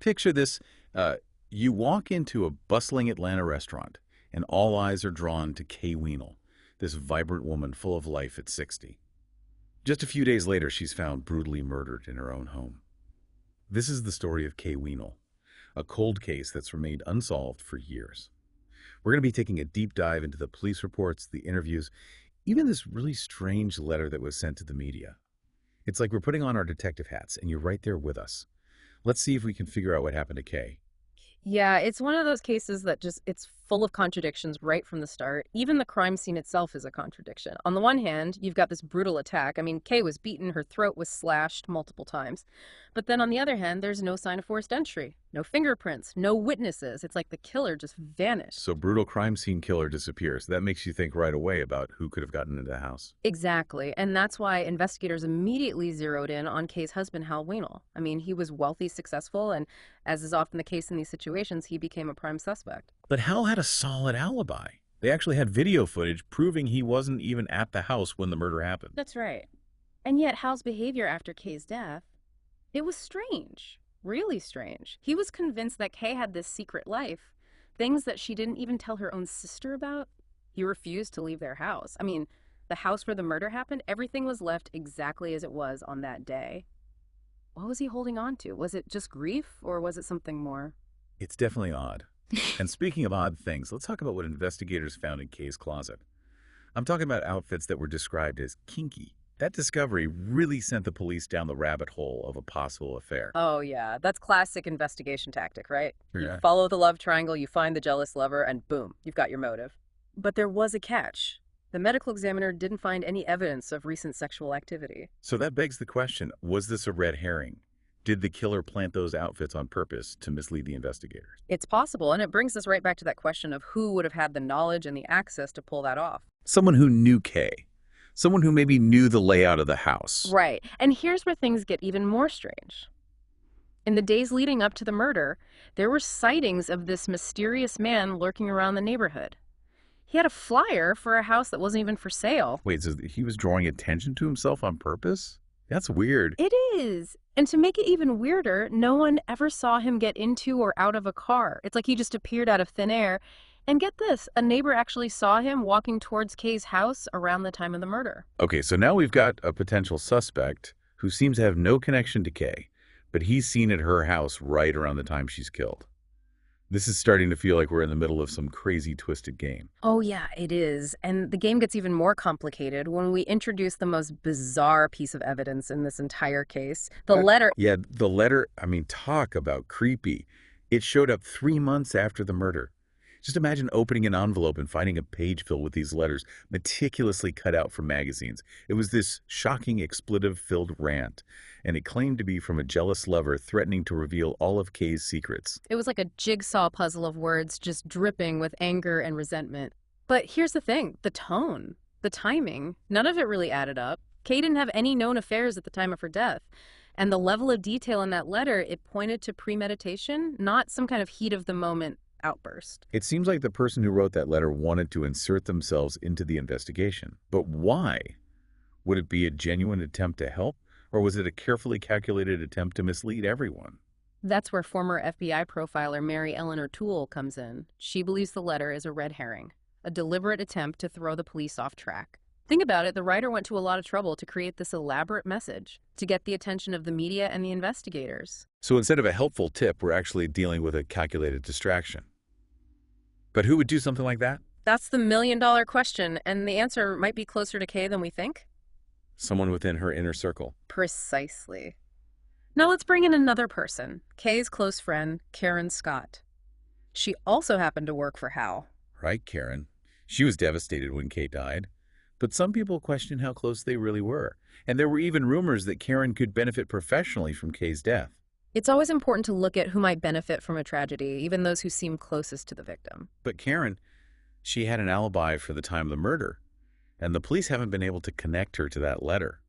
Picture this. You walk into a bustling Atlanta restaurant, and all eyes are drawn to Kay Wenel, this vibrant woman full of life at 60. Just a few days later, she's found brutally murdered in her own home. This is the story of Kay Wenel, a cold case that's remained unsolved for years. We're going to be taking a deep dive into the police reports, the interviews, even this really strange letter that was sent to the media. It's like we're putting on our detective hats, and you're right there with us. Let's see if we can figure out what happened to Kay. Yeah, it's one of those cases that it's full of contradictions right from the start. Even the crime scene itself is a contradiction. On the one hand, you've got this brutal attack. I mean, Kay was beaten, her throat was slashed multiple times. But then on the other hand, there's no sign of forced entry, no fingerprints, no witnesses. It's like the killer just vanished. So brutal crime scene killer disappears. That makes you think right away about who could have gotten into the house. Exactly. And that's why investigators immediately zeroed in on Kay's husband, Hal Wenel. I mean, he was wealthy, successful, and as is often the case in these situations, he became a prime suspect. But Hal had a solid alibi. They actually had video footage proving he wasn't even at the house when the murder happened. That's right. And yet Hal's behavior after Kay's death, it was strange. Really strange. He was convinced that Kay had this secret life, things that she didn't even tell her own sister about. He refused to leave their house. I mean, the house where the murder happened, everything was left exactly as it was on that day. What was he holding on to? Was it just grief, or was it something more? It's definitely odd. And speaking of odd things, let's talk about what investigators found in Kay's closet. I'm talking about outfits that were described as kinky. That discovery really sent the police down the rabbit hole of a possible affair. Oh, yeah. That's classic investigation tactic, right? You Yeah. follow the love triangle, you find the jealous lover, and boom, you've got your motive. But there was a catch. The medical examiner didn't find any evidence of recent sexual activity. So that begs the question, was this a red herring? Did the killer plant those outfits on purpose to mislead the investigators? It's possible, and it brings us right back to that question of who would have had the knowledge and the access to pull that off. Someone who knew Kay. Someone who maybe knew the layout of the house. Right. And here's where things get even more strange. In the days leading up to the murder, there were sightings of this mysterious man lurking around the neighborhood. He had a flyer for a house that wasn't even for sale. Wait, so he was drawing attention to himself on purpose? That's weird. It is. And to make it even weirder, no one ever saw him get into or out of a car. It's like he just appeared out of thin air. And get this, a neighbor actually saw him walking towards Kay's house around the time of the murder. Okay, so now we've got a potential suspect who seems to have no connection to Kay, but he's seen at her house right around the time she's killed. This is starting to feel like we're in the middle of some crazy twisted game. Oh, yeah, it is. And the game gets even more complicated when we introduce the most bizarre piece of evidence in this entire case. The letter. Yeah, the letter, talk about creepy. It showed up 3 months after the murder. Just imagine opening an envelope and finding a page filled with these letters meticulously cut out from magazines. It was this shocking expletive-filled rant, and it claimed to be from a jealous lover threatening to reveal all of Kay's secrets. It was like a jigsaw puzzle of words just dripping with anger and resentment. But here's the thing, the tone, the timing, none of it really added up. Kay didn't have any known affairs at the time of her death. And the level of detail in that letter, it pointed to premeditation, not some kind of heat-of-the-moment outburst. It seems like the person who wrote that letter wanted to insert themselves into the investigation. But why? Would it be a genuine attempt to help, or was it a carefully calculated attempt to mislead everyone? That's where former FBI profiler Mary Eleanor Toole comes in. She believes the letter is a red herring, a deliberate attempt to throw the police off track. Think about it, the writer went to a lot of trouble to create this elaborate message, to get the attention of the media and the investigators. So instead of a helpful tip, we're actually dealing with a calculated distraction. But who would do something like that? That's the million-dollar question, and the answer might be closer to Kay than we think. Someone within her inner circle. Precisely. Now let's bring in another person, Kay's close friend, Karen Scott. She also happened to work for Hal. Right, Karen. She was devastated when Kay died. But some people question how close they really were. And there were even rumors that Karen could benefit professionally from Kay's death. It's always important to look at who might benefit from a tragedy, even those who seem closest to the victim. But Karen, she had an alibi for the time of the murder, and the police haven't been able to connect her to that letter.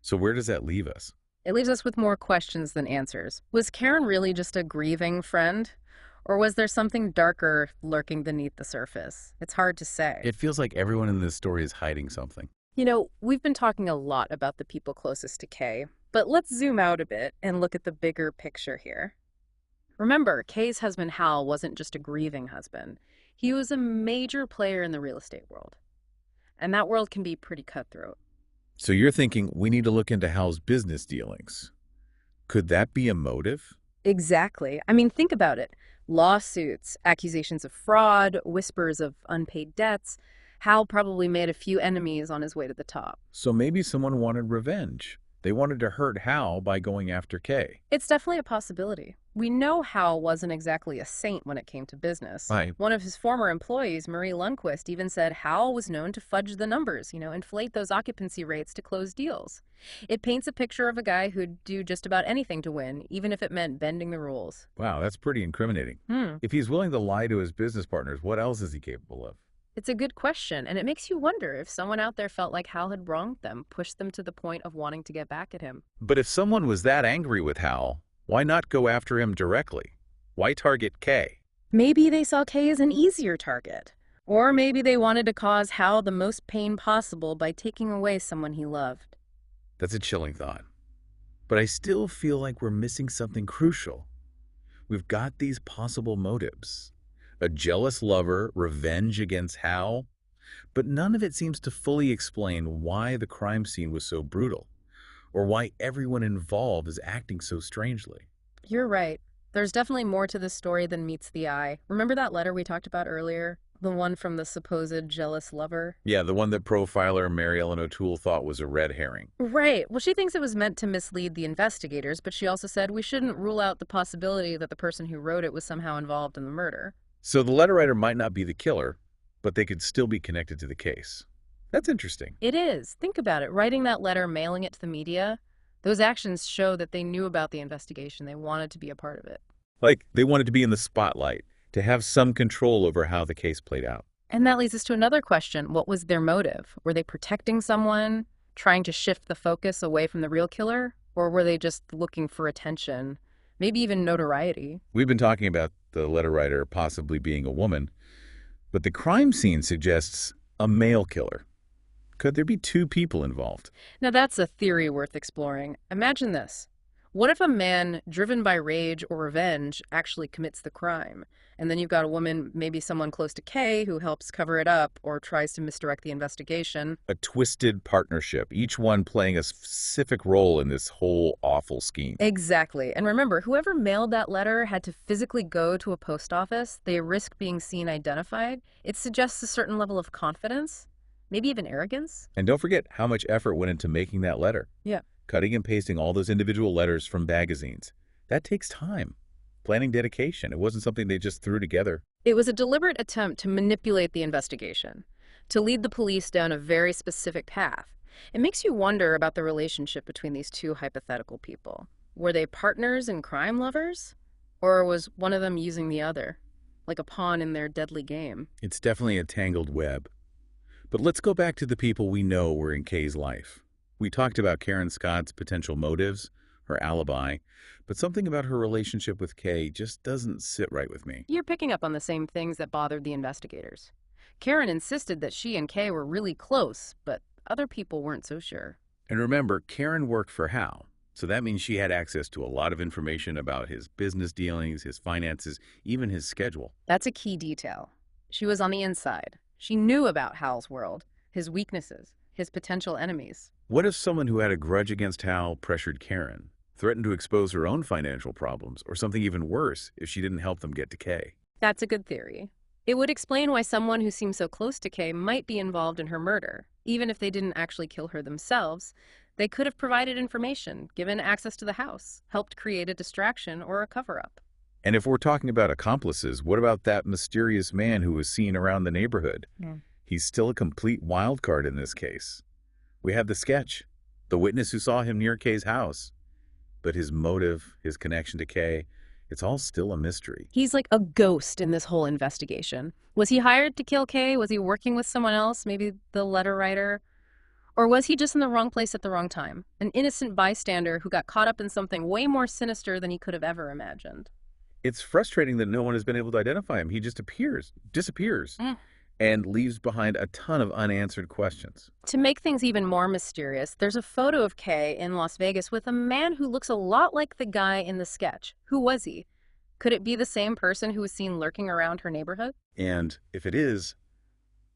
So where does that leave us? It leaves us with more questions than answers. Was Karen really just a grieving friend? Or was there something darker lurking beneath the surface? It's hard to say. It feels like everyone in this story is hiding something. You know, we've been talking a lot about the people closest to Kay, but let's zoom out a bit and look at the bigger picture here. Remember, Kay's husband Hal wasn't just a grieving husband. He was a major player in the real estate world. And that world can be pretty cutthroat. So you're thinking we need to look into Hal's business dealings. Could that be a motive? Exactly. I mean, think about it. Lawsuits, accusations of fraud, whispers of unpaid debts. Hal probably made a few enemies on his way to the top. So maybe someone wanted revenge. They wanted to hurt Hal by going after Kay. It's definitely a possibility. We know Hal wasn't exactly a saint when it came to business. Right. One of his former employees, Marie Lundquist, even said Hal was known to fudge the numbers, inflate those occupancy rates to close deals. It paints a picture of a guy who'd do just about anything to win, even if it meant bending the rules. Wow, that's pretty incriminating. Hmm. If he's willing to lie to his business partners, what else is he capable of? It's a good question, and it makes you wonder if someone out there felt like Hal had wronged them, pushed them to the point of wanting to get back at him. But if someone was that angry with Hal, why not go after him directly? Why target Kay? Maybe they saw Kay as an easier target. Or maybe they wanted to cause Hal the most pain possible by taking away someone he loved. That's a chilling thought. But I still feel like we're missing something crucial. We've got these possible motives. A jealous lover, revenge against Hal, but none of it seems to fully explain why the crime scene was so brutal, or why everyone involved is acting so strangely. You're right. There's definitely more to this story than meets the eye. Remember that letter we talked about earlier? The one from the supposed jealous lover? Yeah, the one that profiler Mary Ellen O'Toole thought was a red herring. Right. Well, she thinks it was meant to mislead the investigators, but she also said we shouldn't rule out the possibility that the person who wrote it was somehow involved in the murder. So the letter writer might not be the killer, but they could still be connected to the case. That's interesting. It is. Think about it. Writing that letter, mailing it to the media, those actions show that they knew about the investigation. They wanted to be a part of it. Like they wanted to be in the spotlight, to have some control over how the case played out. And that leads us to another question. What was their motive? Were they protecting someone, trying to shift the focus away from the real killer? Or were they just looking for attention, maybe even notoriety? We've been talking about the letter writer possibly being a woman, but the crime scene suggests a male killer. Could there be two people involved? Now that's a theory worth exploring. Imagine this. What if a man driven by rage or revenge actually commits the crime? And then you've got a woman, maybe someone close to Kay, who helps cover it up or tries to misdirect the investigation. A twisted partnership, each one playing a specific role in this whole awful scheme. Exactly. And remember, whoever mailed that letter had to physically go to a post office. They risk being seen identified. It suggests a certain level of confidence, maybe even arrogance. And don't forget how much effort went into making that letter. Yeah. Cutting and pasting all those individual letters from magazines. That takes time. Planning, dedication. It wasn't something they just threw together. It was a deliberate attempt to manipulate the investigation, to lead the police down a very specific path. It makes you wonder about the relationship between these two hypothetical people. Were they partners and crime lovers? Or was one of them using the other, like a pawn in their deadly game? It's definitely a tangled web. But let's go back to the people we know were in Kay's life. We talked about Karen Scott's potential motives, her alibi, but something about her relationship with Kay just doesn't sit right with me. You're picking up on the same things that bothered the investigators. Karen insisted that she and Kay were really close, but other people weren't so sure. And remember, Karen worked for Hal, so that means she had access to a lot of information about his business dealings, his finances, even his schedule. That's a key detail. She was on the inside. She knew about Hal's world, his weaknesses, his potential enemies. What if someone who had a grudge against Hal pressured Karen, threatened to expose her own financial problems, or something even worse if she didn't help them get to Kay? That's a good theory. It would explain why someone who seemed so close to Kay might be involved in her murder. Even if they didn't actually kill her themselves, they could have provided information, given access to the house, helped create a distraction or a cover-up. And if we're talking about accomplices, what about that mysterious man who was seen around the neighborhood? He's still a complete wild card in this case. We have the sketch, the witness who saw him near Kay's house. But his motive, his connection to Kay, it's all still a mystery. He's like a ghost in this whole investigation. Was he hired to kill Kay? Was he working with someone else, maybe the letter writer? Or was he just in the wrong place at the wrong time? An innocent bystander who got caught up in something way more sinister than he could have ever imagined. It's frustrating that no one has been able to identify him. He just disappears, and leaves behind a ton of unanswered questions. To make things even more mysterious, there's a photo of Kay in Las Vegas with a man who looks a lot like the guy in the sketch. Who was he? Could it be the same person who was seen lurking around her neighborhood? And if it is,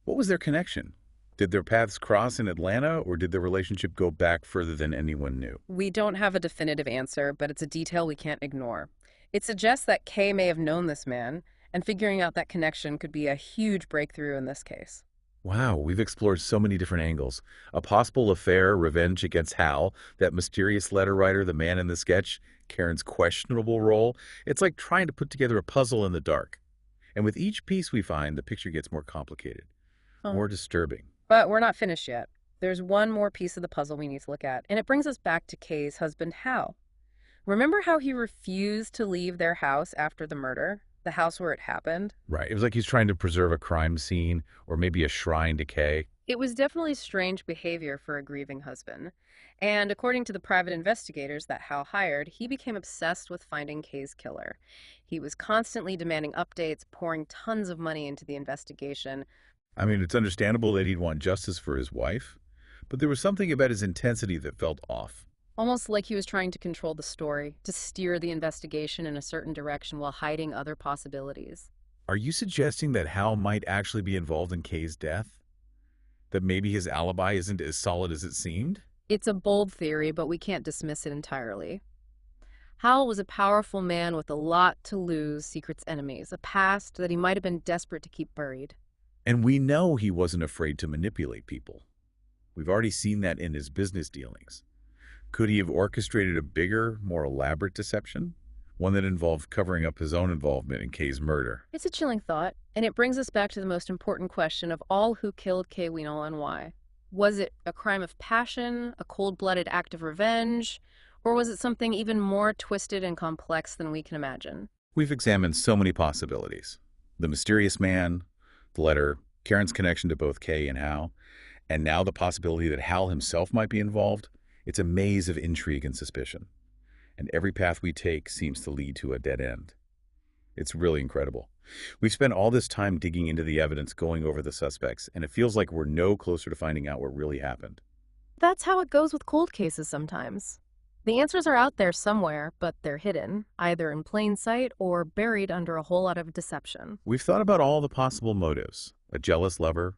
what was their connection? Did their paths cross in Atlanta, or did their relationship go back further than anyone knew? We don't have a definitive answer, but it's a detail we can't ignore. It suggests that Kay may have known this man, and figuring out that connection could be a huge breakthrough in this case. Wow, we've explored so many different angles. A possible affair, revenge against Hal, that mysterious letter writer, the man in the sketch, Karen's questionable role. It's like trying to put together a puzzle in the dark. And with each piece we find, the picture gets more complicated, Huh. more disturbing. But we're not finished yet. There's one more piece of the puzzle we need to look at, and it brings us back to Kay's husband, Hal. Remember how he refused to leave their house after the murder? The house where it happened? Right. It was like he's trying to preserve a crime scene or maybe a shrine to Kay. It was definitely strange behavior for a grieving husband. And according to the private investigators that Hal hired, he became obsessed with finding Kay's killer. He was constantly demanding updates, pouring tons of money into the investigation. I mean, it's understandable that he'd want justice for his wife, but there was something about his intensity that felt off. Almost like he was trying to control the story, to steer the investigation in a certain direction while hiding other possibilities. Are you suggesting that Hal might actually be involved in Kay's death? That maybe his alibi isn't as solid as it seemed? It's a bold theory, but we can't dismiss it entirely. Howell was a powerful man with a lot to lose, secrets enemies, a past that he might have been desperate to keep buried. And we know he wasn't afraid to manipulate people. We've already seen that in his business dealings. Could he have orchestrated a bigger, more elaborate deception? One that involved covering up his own involvement in Kay's murder. It's a chilling thought, and it brings us back to the most important question of all who killed Kay Wenel and why. Was it a crime of passion, a cold-blooded act of revenge, or was it something even more twisted and complex than we can imagine? We've examined so many possibilities. The mysterious man, the letter, Karen's connection to both Kay and Hal, and now the possibility that Hal himself might be involved. It's a maze of intrigue and suspicion, and every path we take seems to lead to a dead end. It's really incredible. We've spent all this time digging into the evidence, going over the suspects, and it feels like we're no closer to finding out what really happened. That's how it goes with cold cases sometimes. The answers are out there somewhere, but they're hidden, either in plain sight or buried under a whole lot of deception. We've thought about all the possible motives. A jealous lover,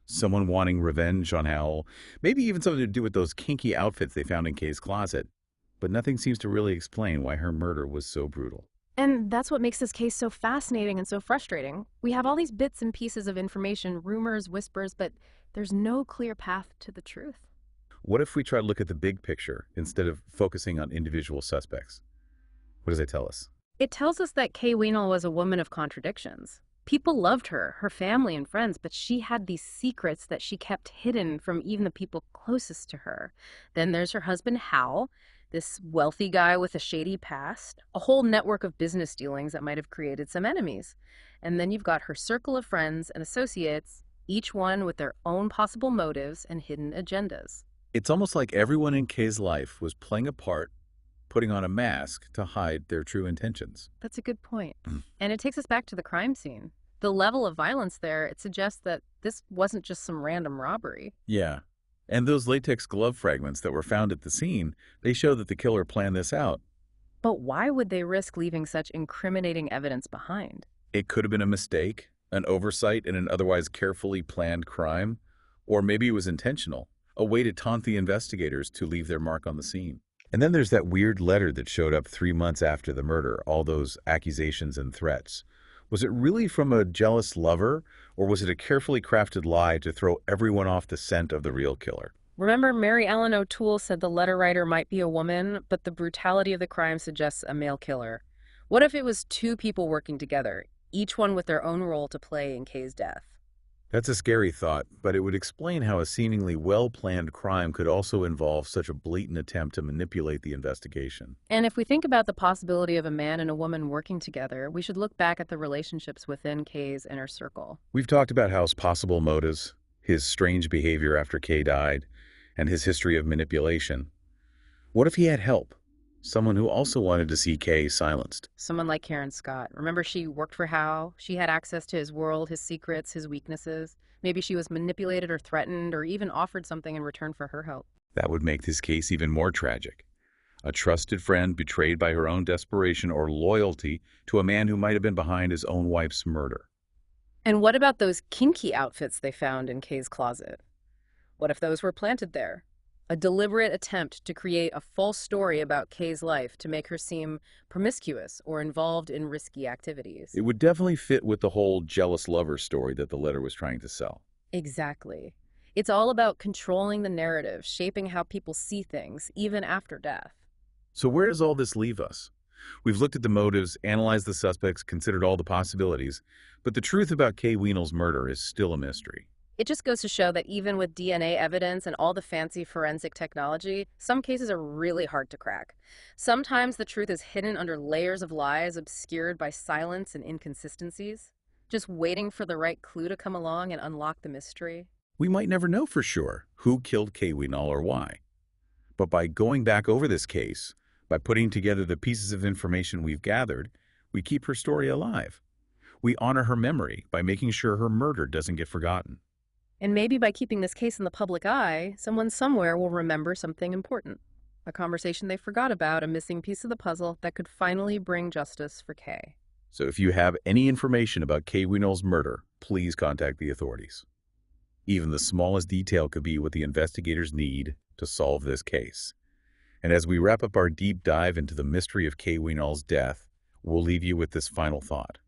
someone wanting revenge on Hal, maybe even something to do with those kinky outfits they found in Kay's closet. But nothing seems to really explain why her murder was so brutal. And that's what makes this case so fascinating and so frustrating. We have all these bits and pieces of information, rumors, whispers, but there's no clear path to the truth. What if we try to look at the big picture instead of focusing on individual suspects? What does that tell us? It tells us that Kay Wenel was a woman of contradictions. People loved her, her family and friends, but she had these secrets that she kept hidden from even the people closest to her. Then there's her husband, Hal, this wealthy guy with a shady past, a whole network of business dealings that might have created some enemies. And then you've got her circle of friends and associates, each one with their own possible motives and hidden agendas. It's almost like everyone in Kay's life was playing a part, putting on a mask to hide their true intentions. That's a good point. And it takes us back to the crime scene. The level of violence there, it suggests that this wasn't just some random robbery. Yeah. And those latex glove fragments that were found at the scene, they show that the killer planned this out. But why would they risk leaving such incriminating evidence behind? It could have been a mistake, an oversight in an otherwise carefully planned crime, or maybe it was intentional, a way to taunt the investigators to leave their mark on the scene. And then there's that weird letter that showed up 3 months after the murder, all those accusations and threats. Was it really from a jealous lover, or was it a carefully crafted lie to throw everyone off the scent of the real killer? Remember, Mary Ellen O'Toole said the letter writer might be a woman, but the brutality of the crime suggests a male killer. What if it was two people working together, each one with their own role to play in Kay's death? That's a scary thought, but it would explain how a seemingly well-planned crime could also involve such a blatant attempt to manipulate the investigation. And if we think about the possibility of a man and a woman working together, we should look back at the relationships within Kay's inner circle. We've talked about Hal's possible motives, his strange behavior after Kay died, and his history of manipulation. What if he had help? Someone who also wanted to see Kay silenced. Someone like Karen Scott. Remember, she worked for Hal. She had access to his world, his secrets, his weaknesses. Maybe she was manipulated or threatened or even offered something in return for her help. That would make this case even more tragic. A trusted friend betrayed by her own desperation or loyalty to a man who might have been behind his own wife's murder. And what about those kinky outfits they found in Kay's closet? What if those were planted there? A deliberate attempt to create a false story about Kay's life to make her seem promiscuous or involved in risky activities. It would definitely fit with the whole jealous lover story that the letter was trying to sell. Exactly. It's all about controlling the narrative, shaping how people see things, even after death. So where does all this leave us? We've looked at the motives, analyzed the suspects, considered all the possibilities, but the truth about Kay Wienel's murder is still a mystery. It just goes to show that even with DNA evidence and all the fancy forensic technology, some cases are really hard to crack. Sometimes the truth is hidden under layers of lies obscured by silence and inconsistencies, just waiting for the right clue to come along and unlock the mystery. We might never know for sure who killed Kay Wienel or why. But by going back over this case, by putting together the pieces of information we've gathered, we keep her story alive. We honor her memory by making sure her murder doesn't get forgotten. And maybe by keeping this case in the public eye, someone somewhere will remember something important. A conversation they forgot about, a missing piece of the puzzle that could finally bring justice for Kay. So if you have any information about Kay Wienel's murder, please contact the authorities. Even the smallest detail could be what the investigators need to solve this case. And as we wrap up our deep dive into the mystery of Kay Wienel's death, we'll leave you with this final thought.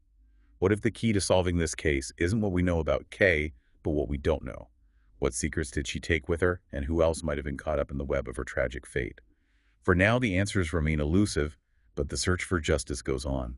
What if the key to solving this case isn't what we know about Kay, but what we don't know? What secrets did she take with her, and who else might have been caught up in the web of her tragic fate? For now, the answers remain elusive, but the search for justice goes on.